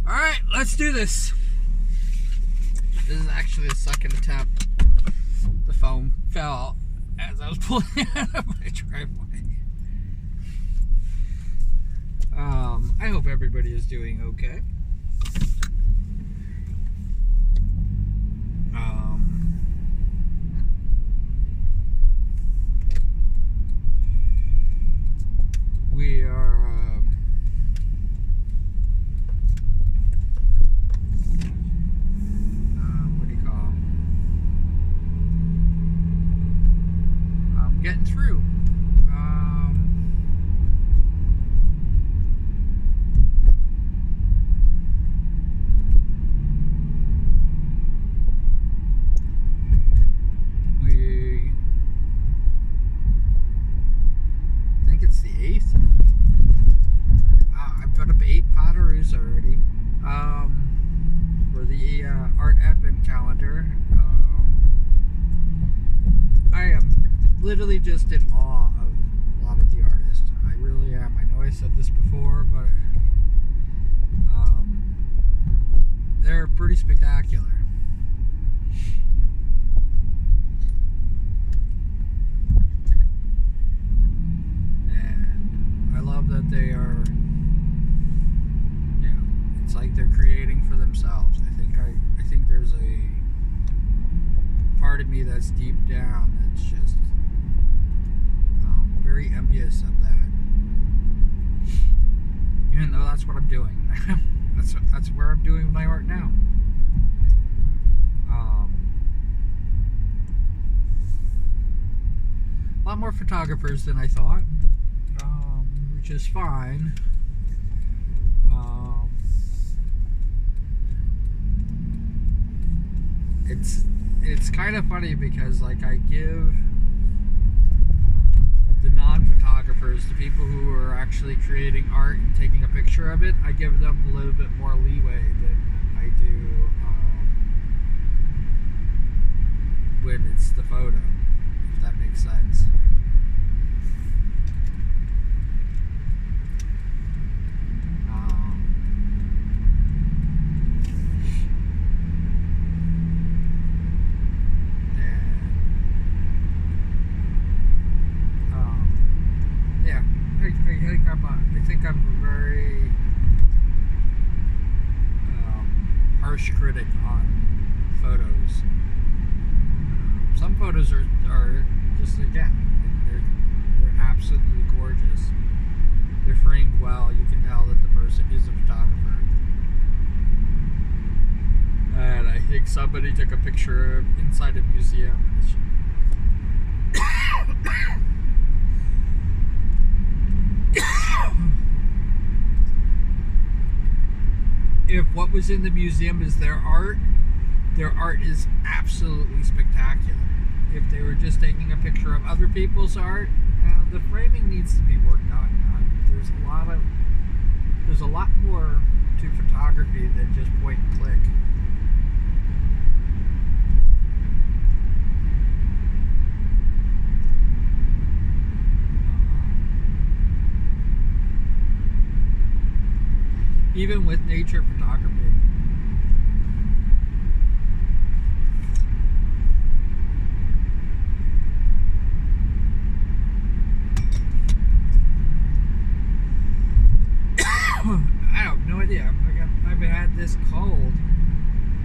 Alright, let's do this. This is actually the second attempt. The phone fell as I was pulling out of my driveway. I hope everybody is doing okay. We are what do you call it? Getting through. I think it's the 8th. I've put up 8 potteries already for the art advent calendar. I am literally just in awe of a lot of the artists. I really am. I know I said this before, but they're pretty spectacular. I love that they are, it's like they're creating for themselves. I think there's a part of me that's deep down that's just very envious of that. Even though that's what I'm doing. that's where I'm doing my art now. A lot more photographers than I thought. Which is fine. It's kind of funny because like I give the non-photographers, the people who are actually creating art and taking a picture of it, I give them a little bit more leeway than I do when it's the photo, if that makes sense. I think I'm a very harsh critic on photos. Some photos are just, again, they're absolutely gorgeous. They're framed well. You can tell that the person is a photographer. And I think somebody took a picture inside a museum. If what was in the museum is their art is absolutely spectacular. If they were just taking a picture of other people's art, the framing needs to be worked on. There's a lot more to photography than just point and click. Even with nature photography. I have no idea. I've had this cold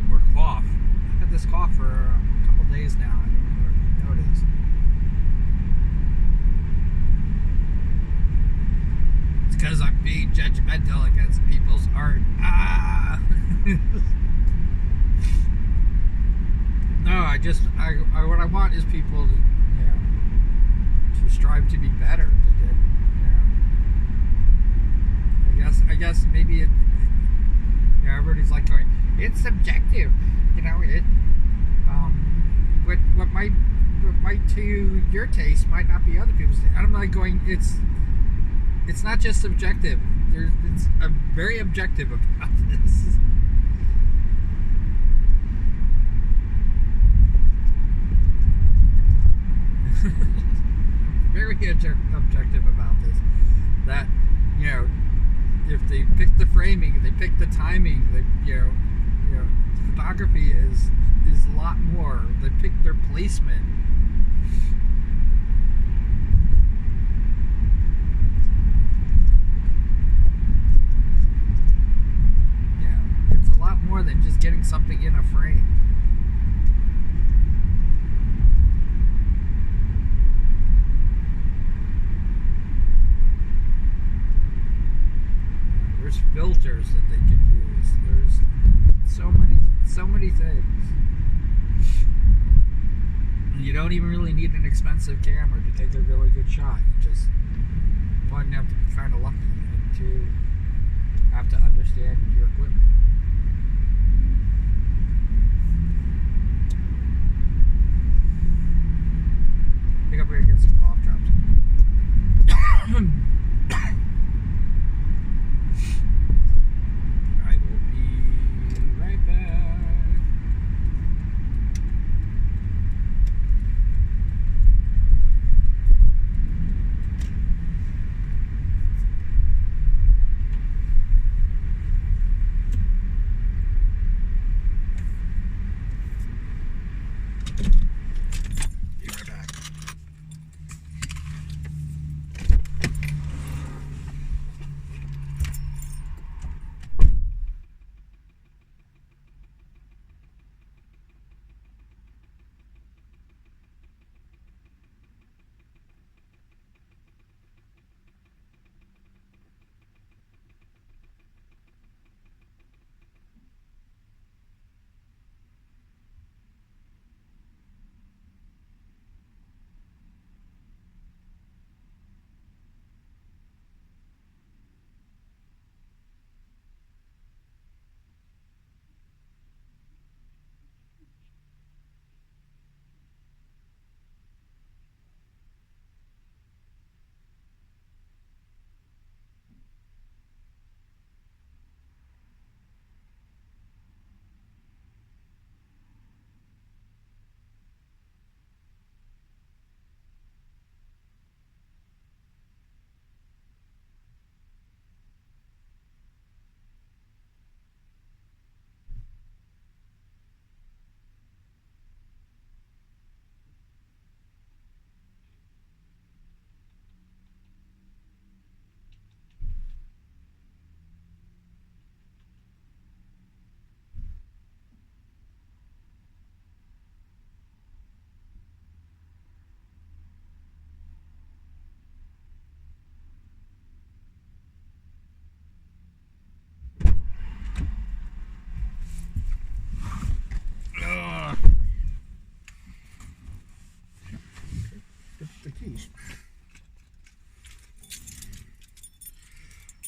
or cough. I've had this cough for a couple days now. I didn't even notice. It's because I'm being judgmental against people's art. No, what I want is people to, to strive to be better. I guess maybe everybody's like going, it's subjective, what might to your taste might not be other people's taste. I'm like going, it's not just subjective. It's very objective about this. Very objective about this. That if they pick the framing, they pick the timing, photography is a lot more. They pick their placement. It's a lot more than just getting something in a frame. There's filters that they could use. There's so many things. You don't even really need an expensive camera to take a really good shot. You just, one, have to be kind of lucky, and two, have to understand your equipment. I think I'm going to get some cough drops. I will be right back.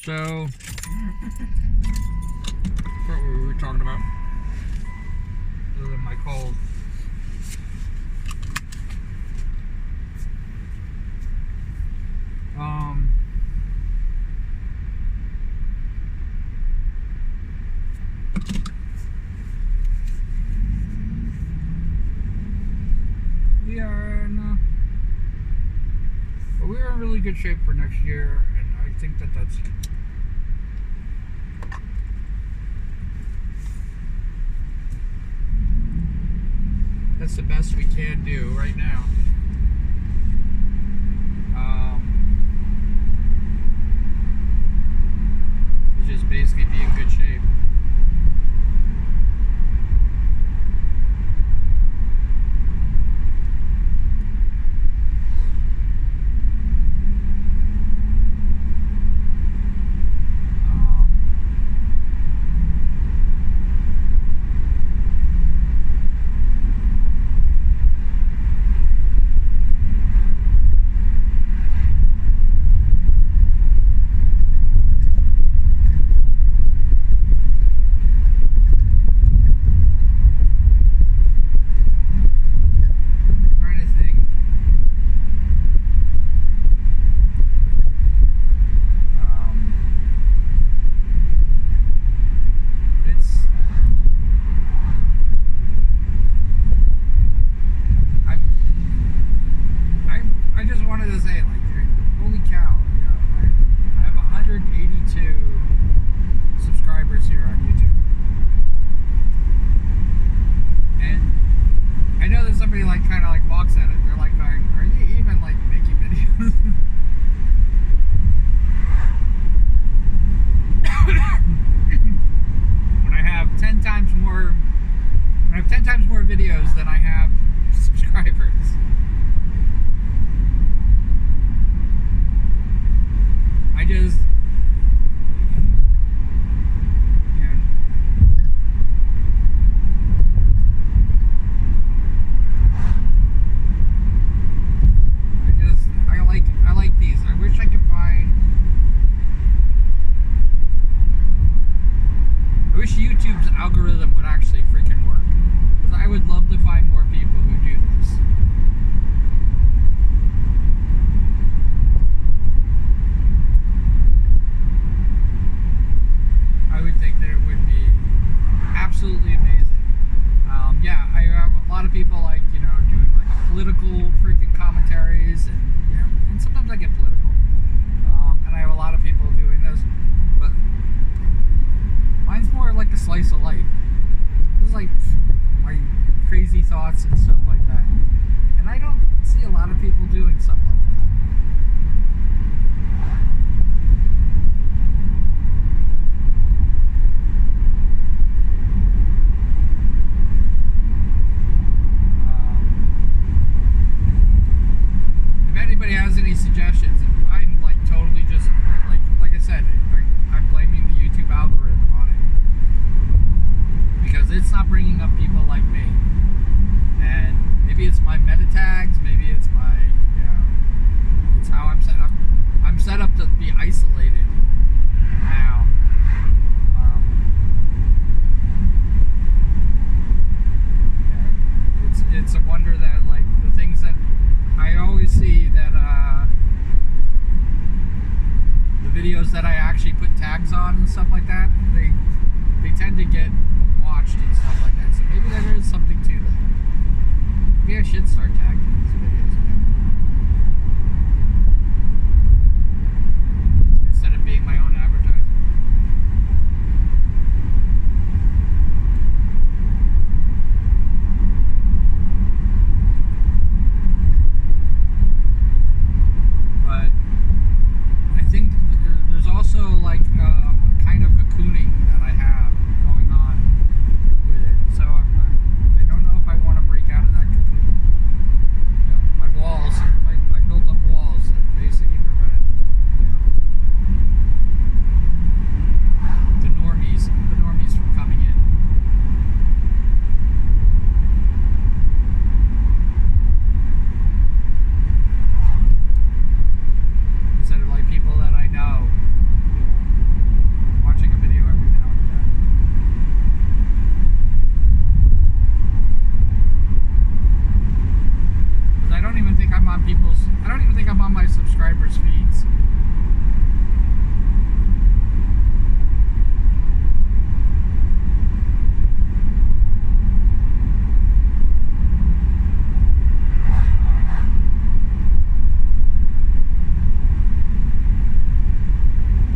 So, what were we talking about? Other than my cold. We're in really good shape for next year, and I think that's the best we can do right now. Just basically be in good shape. a slice of life. This is like my crazy thoughts and stuff like that. And I don't see a lot of people doing stuff like that. If anybody has any suggestions, I'm like totally just like I said, I'm blaming the YouTube algorithm on it because it's not bringing up people like me. And maybe it's my meta tags, maybe it's my, it's how I'm set up. I'm set up to be isolated now. It's a wonder that like the things that I always see that the videos that I actually put tags on and stuff like that, they tend to get watched and stuff like that. So maybe there is something to that. Maybe I should start tagging these videos again instead of being my own advertiser. But I think there's also like a kind of cocooning that I have going on with it. So I don't know if I want to break out of that cocoon. My walls, I built up walls that basically prevent the normies from coming in. Instead of like people that I know, watching a video every now and again. Because I don't even think I'm on my subscribers' feeds.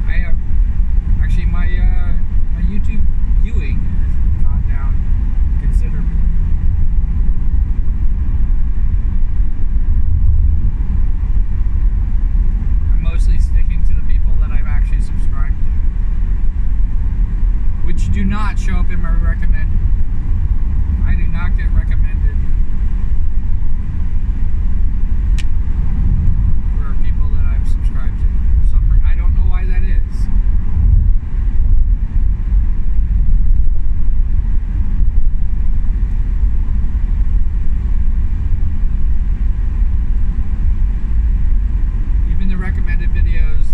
I have actually my YouTube viewing has gone down considerably. I'm mostly sticking to the people that I've actually subscribed to, which do not show up in my recommended. I do not get recommended for people that I've subscribed to. I don't know why that is. Even the recommended videos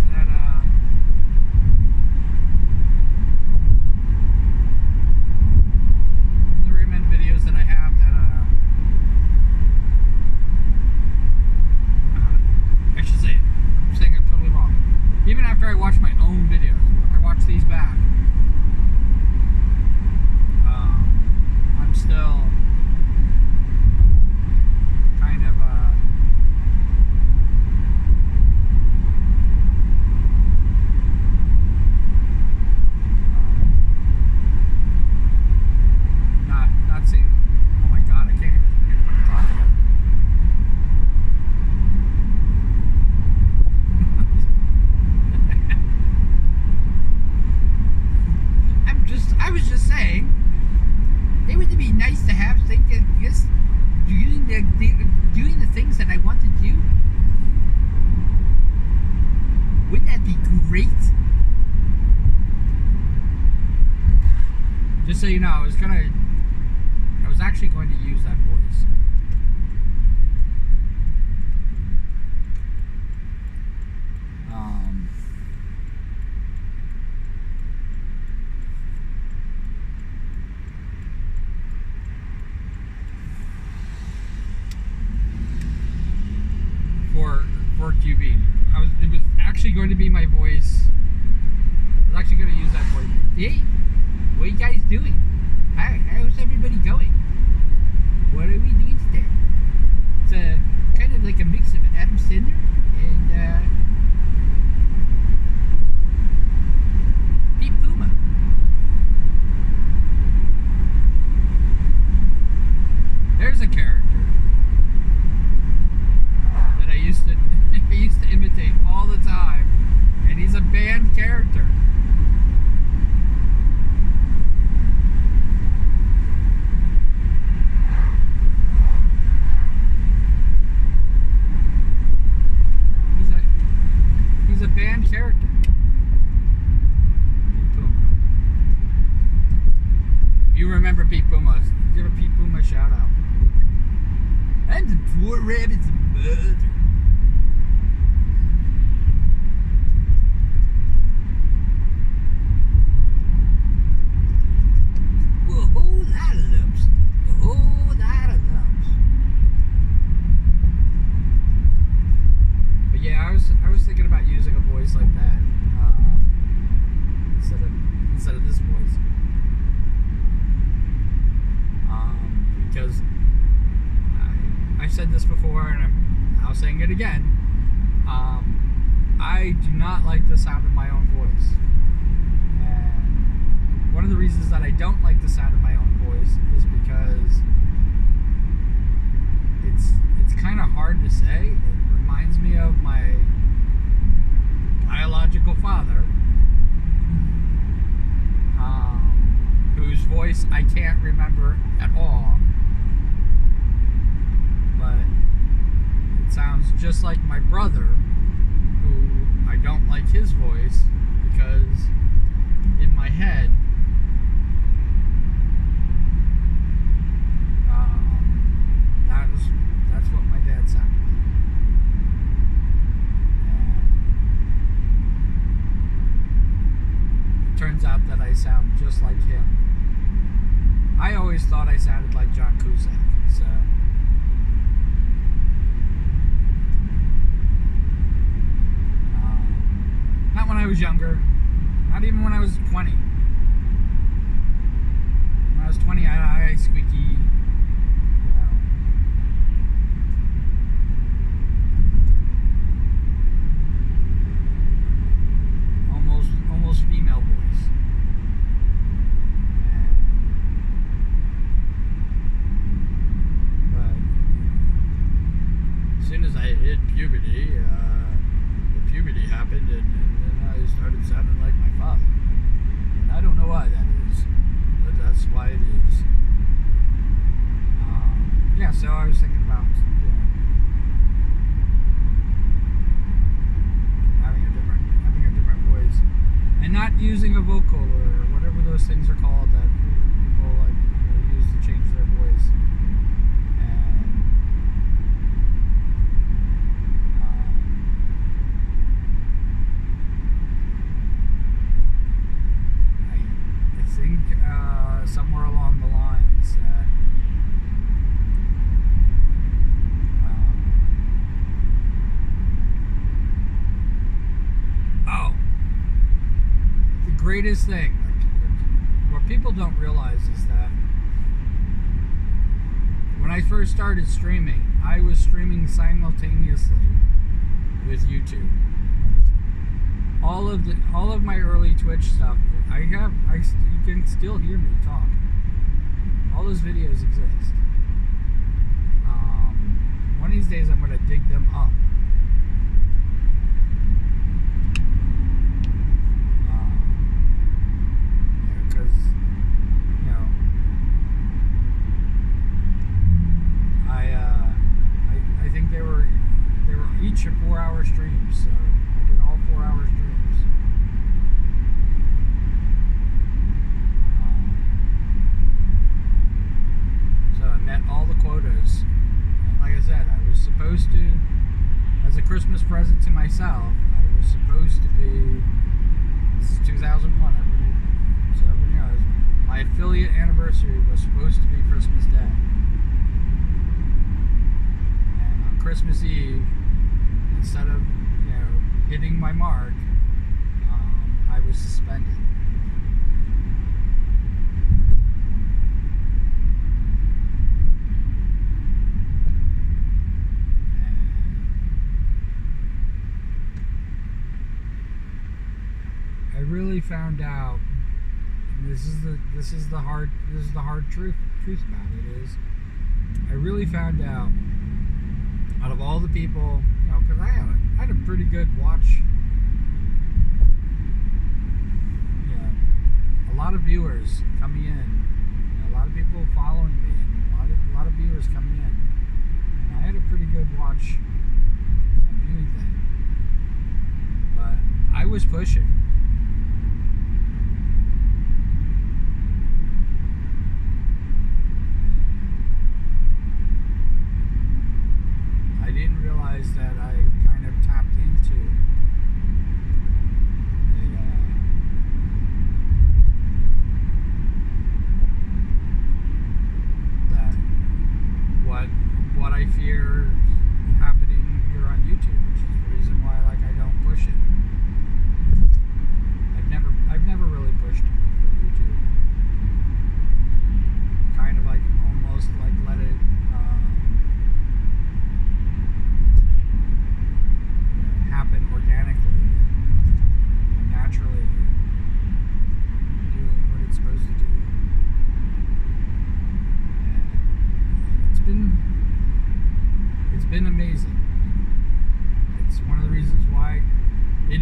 that I have that I should say, I'm saying it totally wrong. Even after I watch my own videos, when I watch these back, I'm still kind of not seeing. Oh my god, I can't even put a thought together. I was just saying, it would be nice to have things like this, doing the things that I want to do. Wouldn't that be great? Just so you know, I was actually going to use that voice. For QB. It was actually going to be my voice. I was actually going to use that voice. Hey, what are you guys doing? How's everybody going? What are we doing today? It's kind of like a mix of Adam Sandler and Pete Puma. remember Pete Puma. Give a Pete Puma shout out. And the poor rabbit's mother. A whole lot of lumps. A whole lot of lumps. But yeah, I was thinking about using a voice like that instead of this voice. Because I've said this before, and I'm saying it again. I do not like the sound of my own voice. And one of the reasons that I don't like the sound of my own voice is because it's kind of hard to say. It reminds me of my biological father, whose voice I can't remember at all. But it sounds just like my brother, who I don't like his voice because in my head, that's what my dad sounded like. And it turns out that I sound just like him. I always thought I sounded like John Cusack, so. Not when I was younger. Not even when I was 20. When I was 20, I had a squeaky, almost female voice. But as soon as I hit puberty, puberty happened, and I started sounding like my father. And I don't know why that is, but that's why it is. Yeah, so I was thinking about having a different voice, and not using a vocal or whatever those things are called that people like use to change their voice. Somewhere along the lines that the greatest thing, what people don't realize is that when I first started streaming, I was streaming simultaneously with YouTube. All of my early Twitch stuff, you can still hear me talk. All those videos exist. One of these days I'm gonna dig them up. Because I think they were each a 4-hour streams, so I did all 4-hour streams. Met all the quotas, and like I said, I was supposed to, as a Christmas present to myself, I was supposed to be, this is 2001, so everybody knows, my affiliate anniversary was supposed to be Christmas Day, and on Christmas Eve, instead of, hitting my mark, I was suspended. I really found out, and this is the hard truth about it is, I really found out of all the people, because I had a pretty good watch, a lot of viewers coming in, a lot of people following me, and a lot of viewers coming in, and I had a pretty good watch and viewing thing, but I was pushing.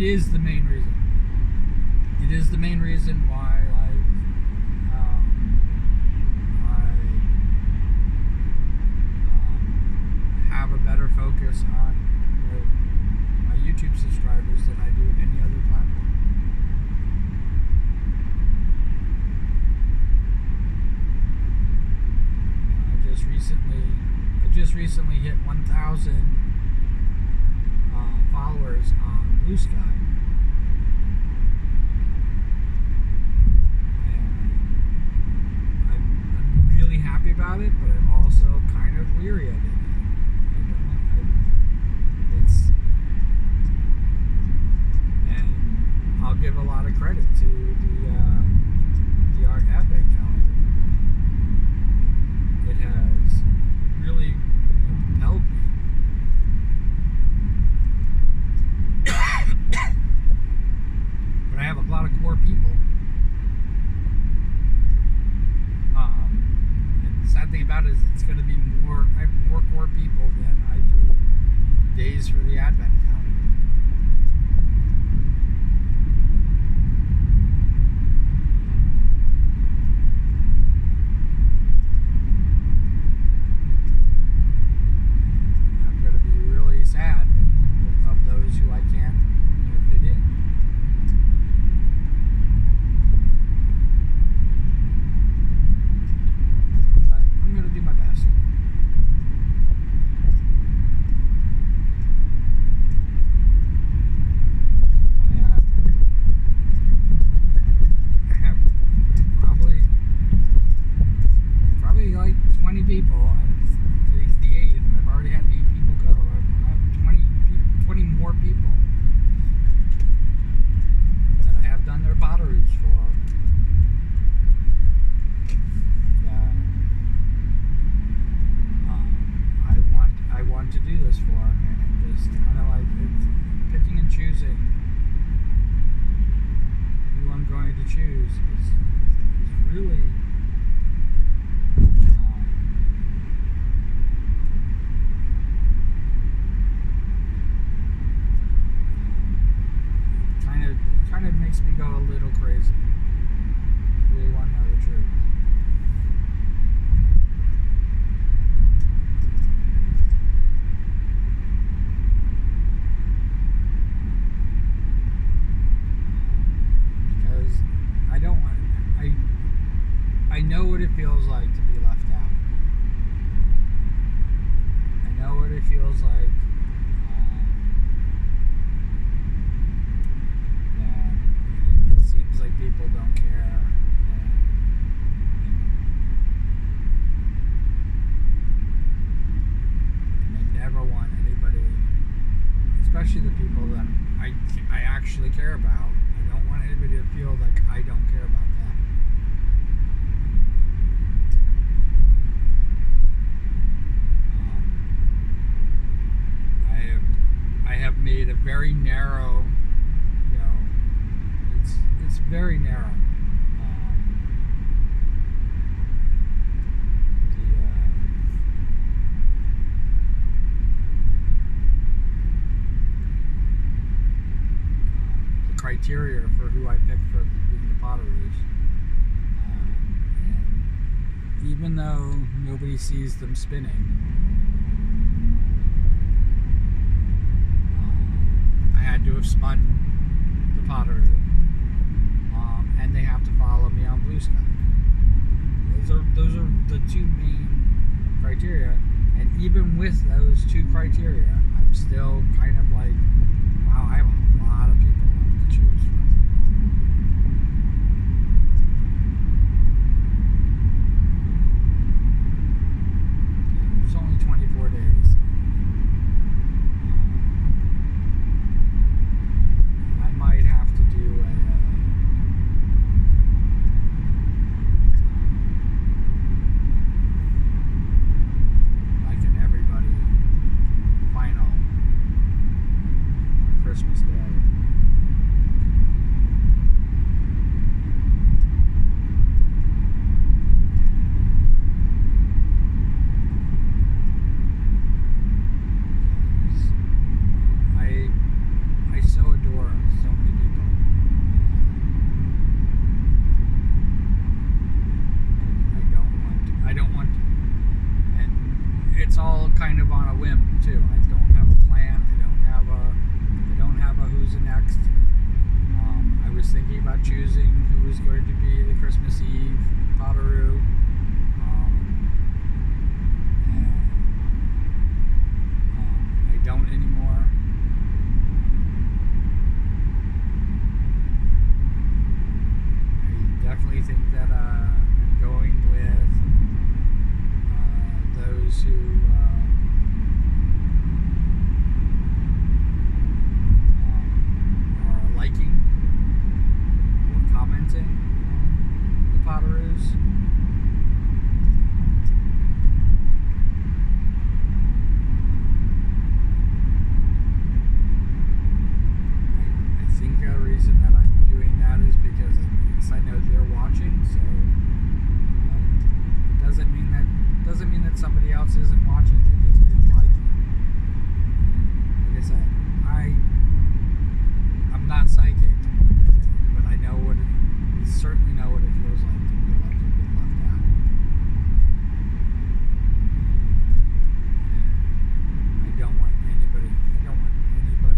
is the main reason. It is the main reason why I have a better focus on my YouTube subscribers than I do any other platform. I just recently hit 1,000 followers on Blue Sky, and I'm really happy about it, but I'm also kind of leery of it. And I'll give a lot of credit to the Art Epic calendar. It has really propelled me. But I have a lot of core people. And the sad thing about it is it's going to be more, I have more core people than I do days for the Advent calendar. Sad of those who I can't fit in. But I'm going to do my best. I have probably like 20 people, and today's the 8th, and I've already had 8 people go. I have 20 more people that I have done their potteries for. I want to do this for, and it just kind of like it's picking and choosing who I'm going to choose is really kind of makes me go a little crazy. I really want to know the truth. Because I don't want, I know what it feels like to be left out. I know what it feels like like people don't care, and they never want anybody, especially the people that I actually care about. I don't want anybody to feel like I don't care about them. I have made a very narrow, it's very narrow. The criteria for who I pick for being the potteries. And even though nobody sees them spinning, I had to have spun the pottery. And they have to follow me on Blue Sky. Those are the two main criteria, and even with those two criteria, I'm still kind of like, wow, I have a lot of people left to choose from. There's only 24 days. I might have to do a Christmas Day. kind of on a whim too. I don't have a plan. I don't have a who's the next. I was thinking about choosing who was going to be the Christmas Eve Potteroo. I don't anymore. I definitely think that I'm going with those who are liking or commenting on the Potteroos. I think the reason that I'm doing that is because I know they're watching, so it doesn't mean that somebody else isn't watching. They just didn't like it. Like I said, I'm not psychic, but I certainly know what it feels like to feel like you've been left out. And I don't want anybody to feel like that.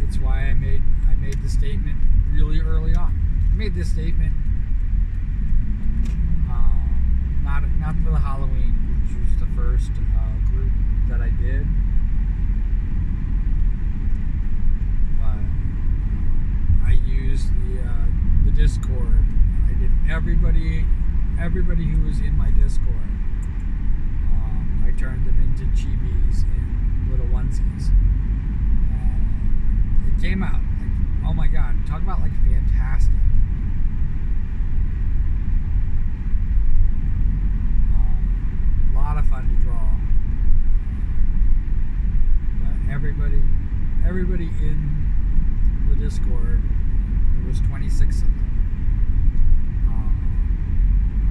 It's why I made the statement really early on. I made this statement not for the Halloween, which was the first group that I did, but I used the Discord, and I did everybody who was in my Discord. I turned them into chibis in little onesies. It came out like, oh my god, talk about like fantastic. A lot of fun to draw. But everybody in the Discord, there was 26 of them.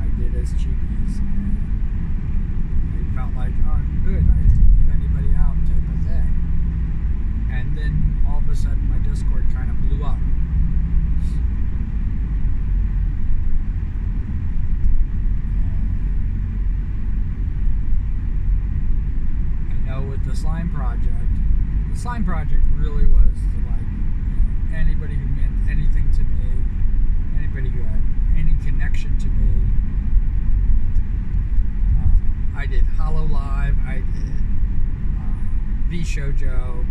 I did as chibis, and I felt like, oh, good, I didn't leave anybody out type of thing. And then all of a sudden my Discord kind of blew up. I know with the Slime Project really was like, anybody who meant anything to me, anybody who had any connection to me. I did Hollow Live, I did V-Shoujo,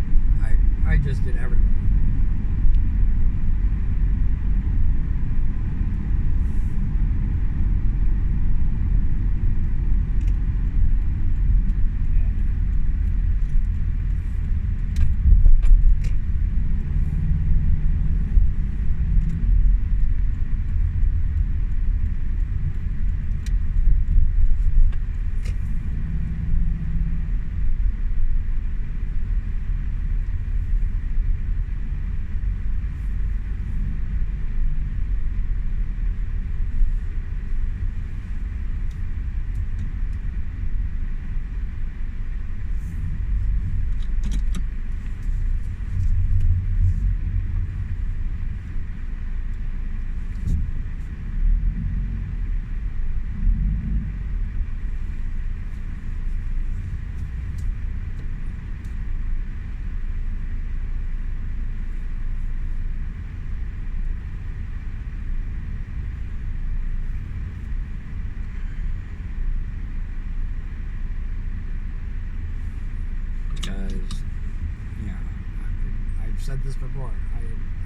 I just did everything. I've said this before.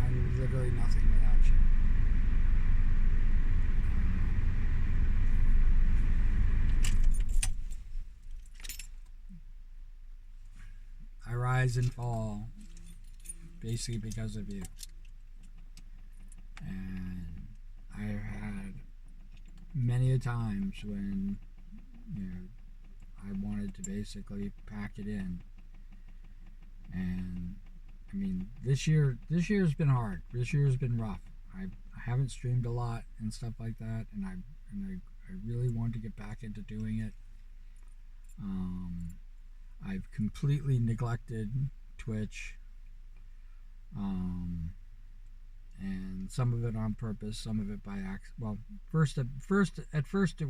I'm literally nothing without you. I rise and fall basically because of you. And I've had many a times when, I wanted to basically pack it in. And I mean, this year's been hard. This year's been rough. I haven't streamed a lot and stuff like that, and I really want to get back into doing it. I've completely neglected Twitch, and some of it on purpose, some of it by accident. Well, first it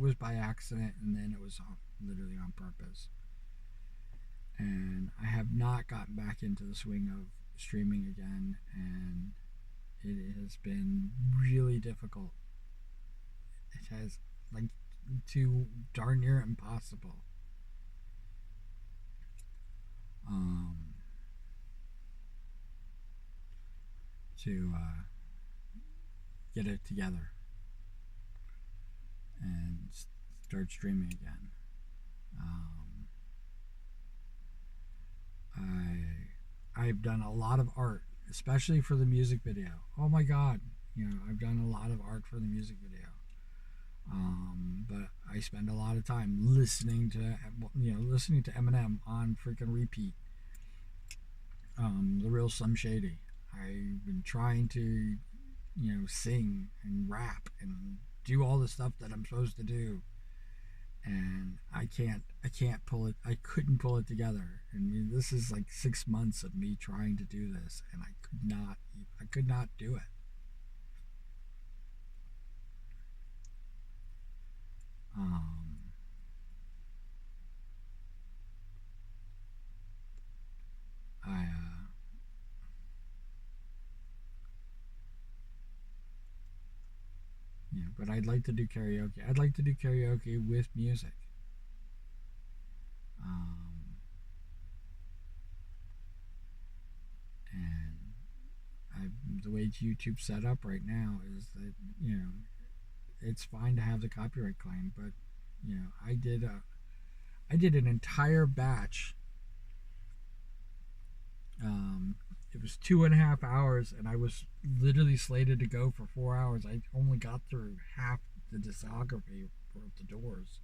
was by accident, and then it was literally on purpose. And I have not gotten back into the swing of streaming again, and it has been really difficult. It has, like, to darn near impossible. Um, to get it together and start streaming again. Um, I've done a lot of art, especially for the music video. Oh my god, I've done a lot of art for the music video. But I spend a lot of time listening to Eminem on freaking repeat. The real Slim Shady. I've been trying to, sing and rap and do all the stuff that I'm supposed to do, and I can't pull it. I couldn't pull it together. And this is like 6 months of me trying to do this, and I could not do it. Um, I but I'd like to do karaoke. I'd like to do karaoke with music. Um, and the way YouTube's set up right now is that it's fine to have the copyright claim, but I did an entire batch. It was 2.5 hours, and I was literally slated to go for 4 hours. I only got through half the discography for the Doors.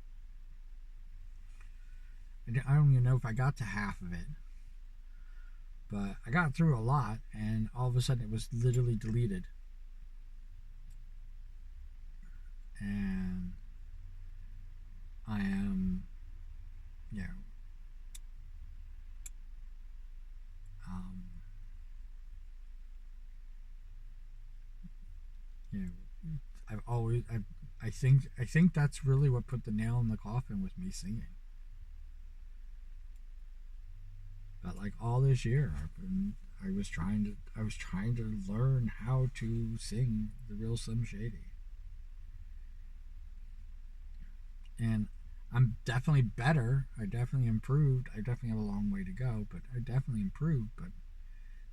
I don't even know if I got to half of it, but I got through a lot, and all of a sudden it was literally deleted. And I am, you know, um, you know, I think that's really what put the nail in the coffin with me singing. But like all this year, I was trying to learn how to sing the real Slim Shady, and I'm definitely better. I definitely improved. I definitely have a long way to go, but I definitely improved. But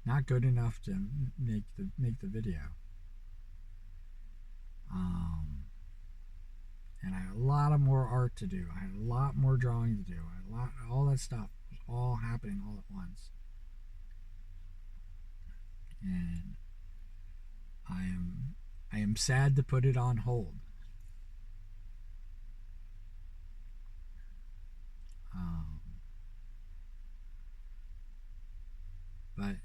not good enough to make the video. Um, and I had a lot of more art to do. I had a lot more drawing to do. All that stuff was all happening all at once, and I am sad to put it on hold. Um, but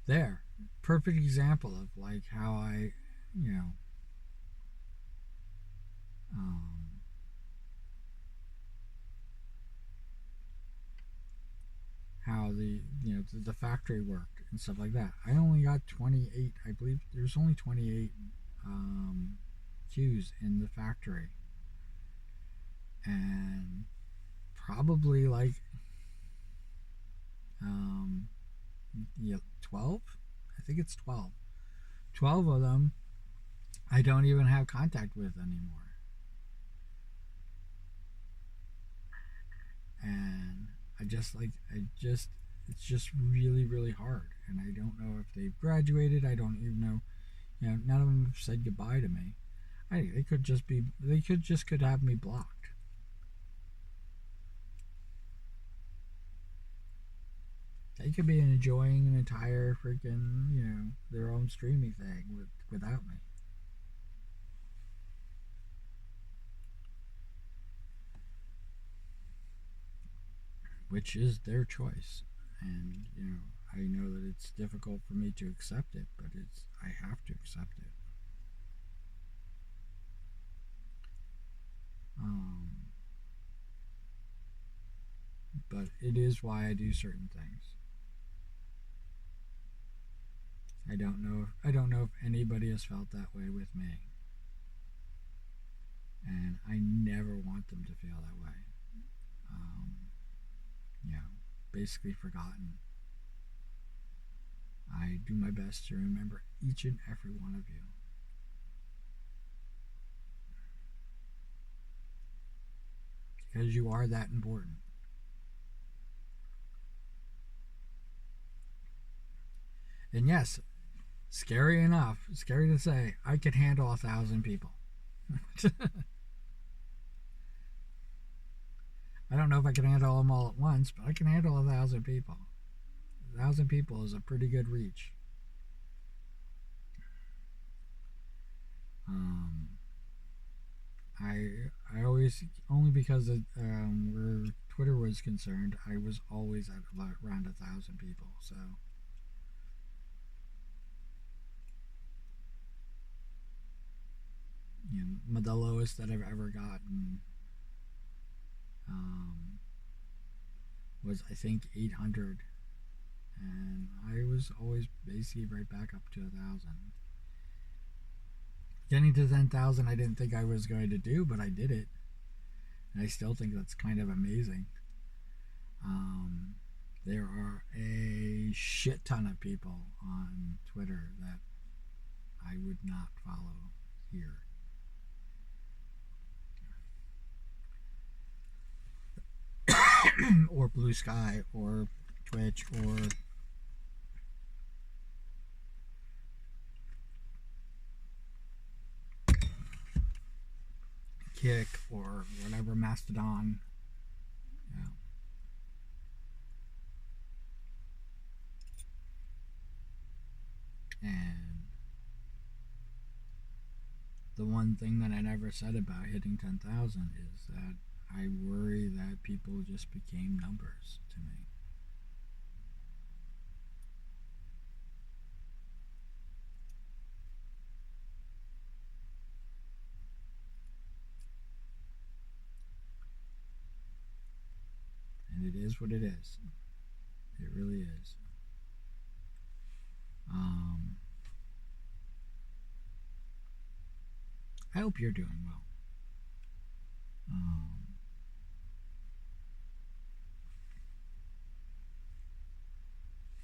there, perfect example of like how I, you know, um, how the factory worked and stuff like that. I only got 28. I believe there's only 28 cues in the factory, and probably like um, 12. I think it's 12. 12 of them I don't even have contact with anymore, and it's just really really hard, and I don't know if they've graduated. I don't even know. None of them have said goodbye to me. They could have me blocked. They could be enjoying an entire freaking their own streaming thing without me. Which is their choice, and I know that it's difficult for me to accept it, but I have to accept it. But it is why I do certain things. I don't know if anybody has felt that way with me. And I never want them to feel that way. Um, you know, basically forgotten. I do my best to remember each and every one of you. Because you are that important. And yes, scary enough, scary to say, I could handle 1,000 people. I don't know if I can handle them all at once, but I can handle 1,000 people. 1,000 people is a pretty good reach. Um, I always, only because where Twitter was concerned, I was always at about around 1,000 people. So you know, the lowest that I've ever gotten um, was I think 800, and I was always basically right back up to 1,000. Getting to 10,000, I didn't think I was going to do, but I did it. And I still think that's kind of amazing. There are a shit ton of people on Twitter that I would not follow here. Or Blue Sky, or Twitch, or Kick, or whatever Mastodon. Yeah. And the one thing that I never said about hitting 10,000 is that I worry that people just became numbers to me. And it is what it is. It really is. I hope you're doing well.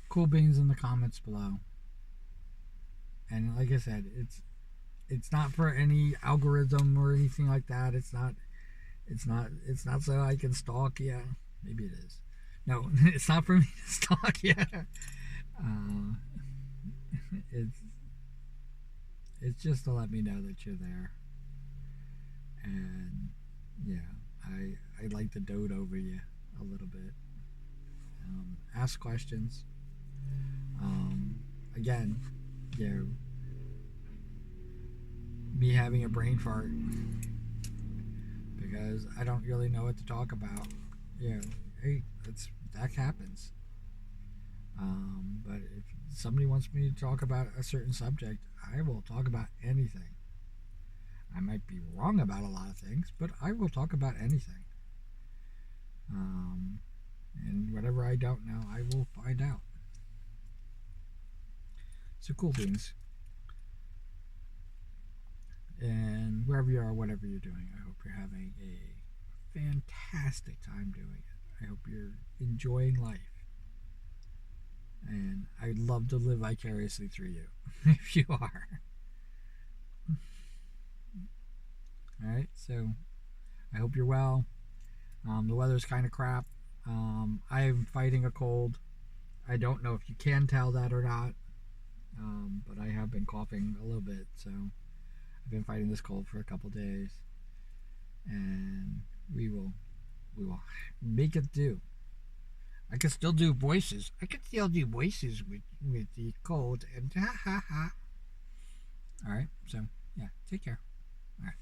Cool beans in the comments below. And like I said, it's not for any algorithm or anything like that. It's not so I can stalk you. Maybe it is. No, it's not for me to stalk you. It's it's just to let me know that you're there. And yeah, I like to dote over you a little bit. Ask questions. Again, you know, me having a brain fart because I don't really know what to talk about. You know, hey, that happens. But if somebody wants me to talk about a certain subject, I will talk about anything. I might be wrong about a lot of things, but I will talk about anything. And whatever I don't know, I will find out. So cool beans. And wherever you are, whatever you're doing, I hope you're having a fantastic time doing it. I hope you're enjoying life. And I'd love to live vicariously through you if you are. Alright, so I hope you're well. The weather's kind of crap. I am fighting a cold. I don't know if you can tell that or not, but I have been coughing a little bit, so I've been fighting this cold for a couple days, and we will make it do. I can still do voices. I can still do voices with the cold, and ha ha ha. All right, so yeah, take care. All right.